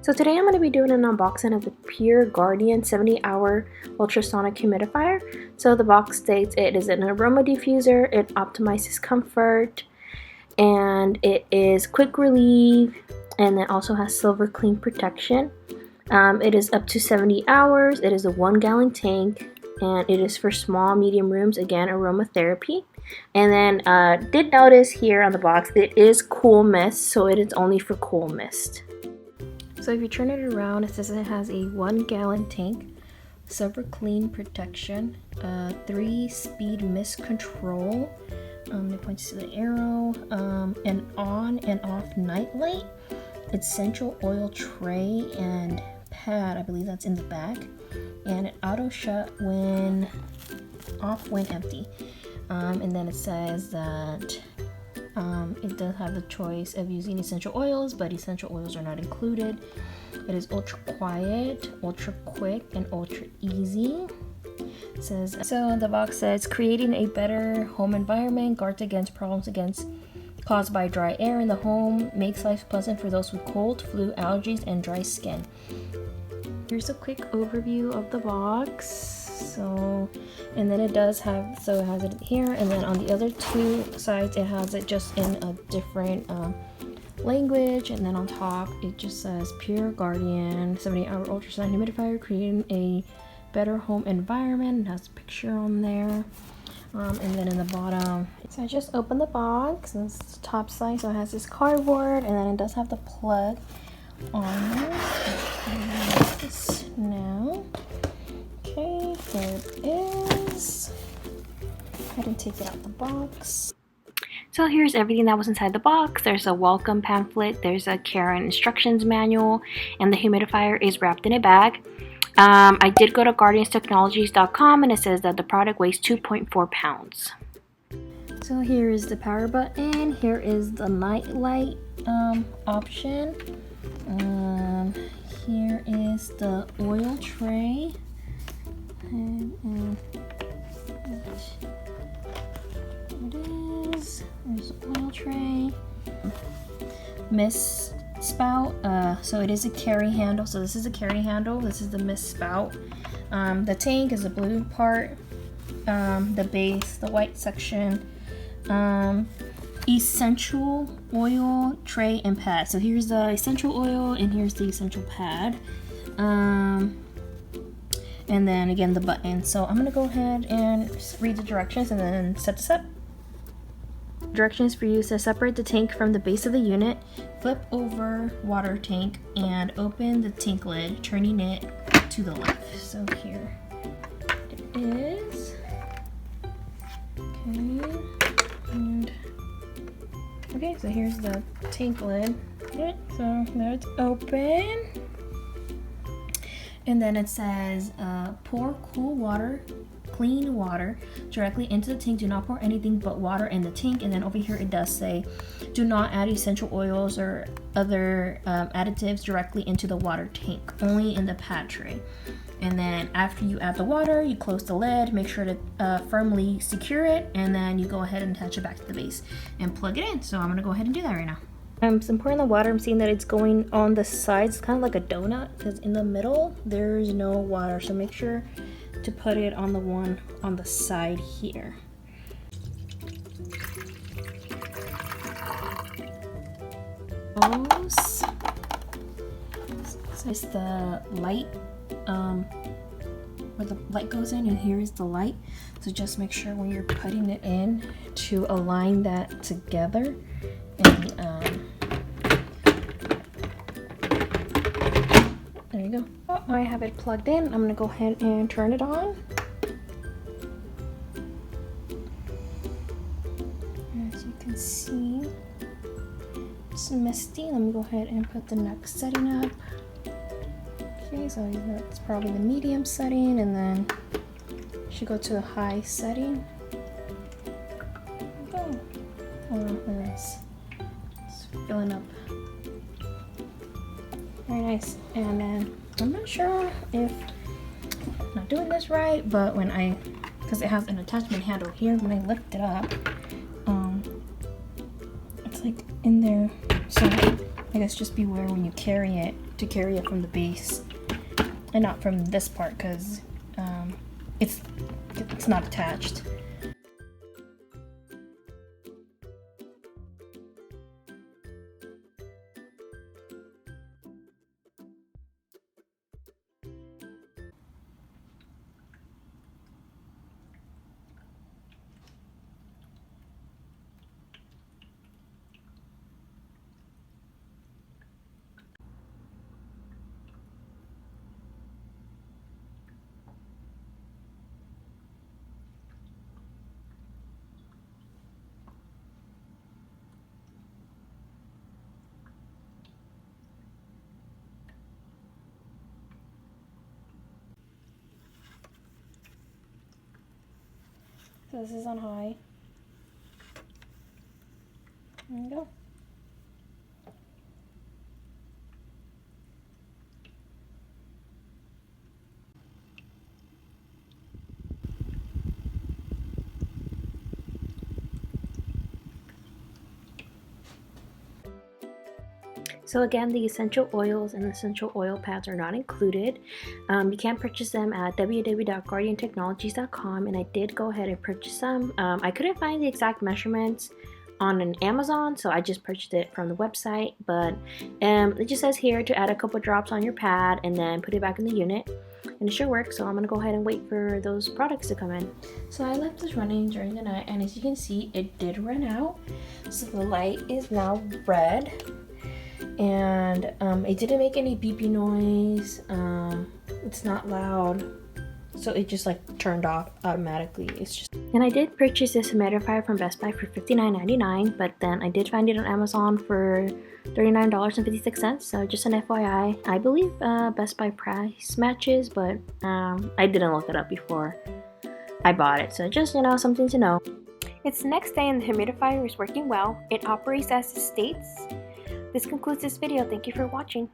So today I'm going to be doing an unboxing of the Pureguardian 70-hour ultrasonic humidifier. So the box states it is an aroma diffuser, it optimizes comfort, and it is quick relief, and it also has silver clean protection. It is up to 70 hours, it is a 1-gallon tank, and it is for small, medium rooms, again, aromatherapy. And then did notice here on the box, it is cool mist, so it is only for cool mist. So if you turn it around, it says it has a 1-gallon tank, silver clean protection, 3-speed mist control, it points to the arrow, an on and off night light, essential oil tray and pad, I believe that's in the back, and an auto shut when off when empty. And then it says that it does have the choice of using essential oils, but essential oils are not included. It is ultra quiet, ultra quick, and ultra easy. It says, so the box says, creating a better home environment, guards against problems caused by dry air in the home, makes life pleasant for those with cold, flu, allergies, and dry skin. Here's a quick overview of the box. So, and then it does have, so it has it here, and then on the other two sides it has it just in a different language, and then on top it just says Pureguardian 70-hour ultrasonic humidifier, creating a better home environment. It has a picture on there, and then in the bottom, so I just opened the box, and it's the top side, so it has this cardboard, and then it does have the plug on there. This now. Okay, there it is. Go ahead and take it out the box. So here's everything that was inside the box. There's a welcome pamphlet, there's a care and instructions manual, and the humidifier is wrapped in a bag. I did go to guardianstechnologies.com, and it says that the product weighs 2.4 pounds. So here is the power button. Here is the night light option. Here is the oil tray. And it is. There's the oil tray. Mist spout. So it is a carry handle. So this is a carry handle. This is the mist spout. The tank is the blue part. The base, the white section. Essential oil tray and pad. So here's the essential oil, and here's the essential pad. And then again the button. So I'm gonna go ahead and read the directions and then set this up. Directions for use: to separate the tank from the base of the unit, flip over water tank and open the tank lid, turning it to the left. So here it is. Okay, so here's the tank lid. Okay, so now it's open. And then it says, pour cool water, clean water directly into the tank. Do not pour anything but water in the tank. And then over here it does say, do not add essential oils or other additives directly into the water tank, only in the pad tray. And then after you add the water, you close the lid, make sure to firmly secure it, and then you go ahead and attach it back to the base and plug it in. So I'm gonna go ahead and do that right now. So I'm pouring the water. I'm seeing that it's going on the sides, kind of like a donut, because in the middle there's no water. So make sure to put it on the one on the side here. So it's the light, where the light goes in, and here is the light. So just make sure when you're putting it in to align that together. And there you go. Oh, I have it plugged in. I'm gonna go ahead and turn it on. As you can see, it's misty. Let me go ahead and put the next setting up. Okay, so that's probably the medium setting, and then should go to the high setting. There we go. Oh, it's filling up. Very nice. And then I'm not sure if I'm not doing this right, but when because it has an attachment handle here, when I lift it up, it's like in there. So I guess just beware when you carry it to carry it from the base and not from this part because it's not attached. So this is on high. There you go. So again, the essential oils and essential oil pads are not included. You can purchase them at www.guardiantechnologies.com, and I did go ahead and purchase them. I couldn't find the exact measurements on an Amazon, so I just purchased it from the website, but it just says here to add a couple drops on your pad and then put it back in the unit, and it should work. So I'm gonna go ahead and wait for those products to come in. So I left this running during the night, and as you can see, it did run out. So the light is now red, and it didn't make any beepy noise. It's not loud, so it just like turned off automatically. It's just, and I did purchase this humidifier from Best Buy for $59.99, but then I did find it on Amazon for $39.56. So just an FYI. I believe Best Buy price matches, but I didn't look it up before I bought it, so just, you know, something to know. It's the next day and the humidifier is working well. It operates as it states. This concludes this video. Thank you for watching.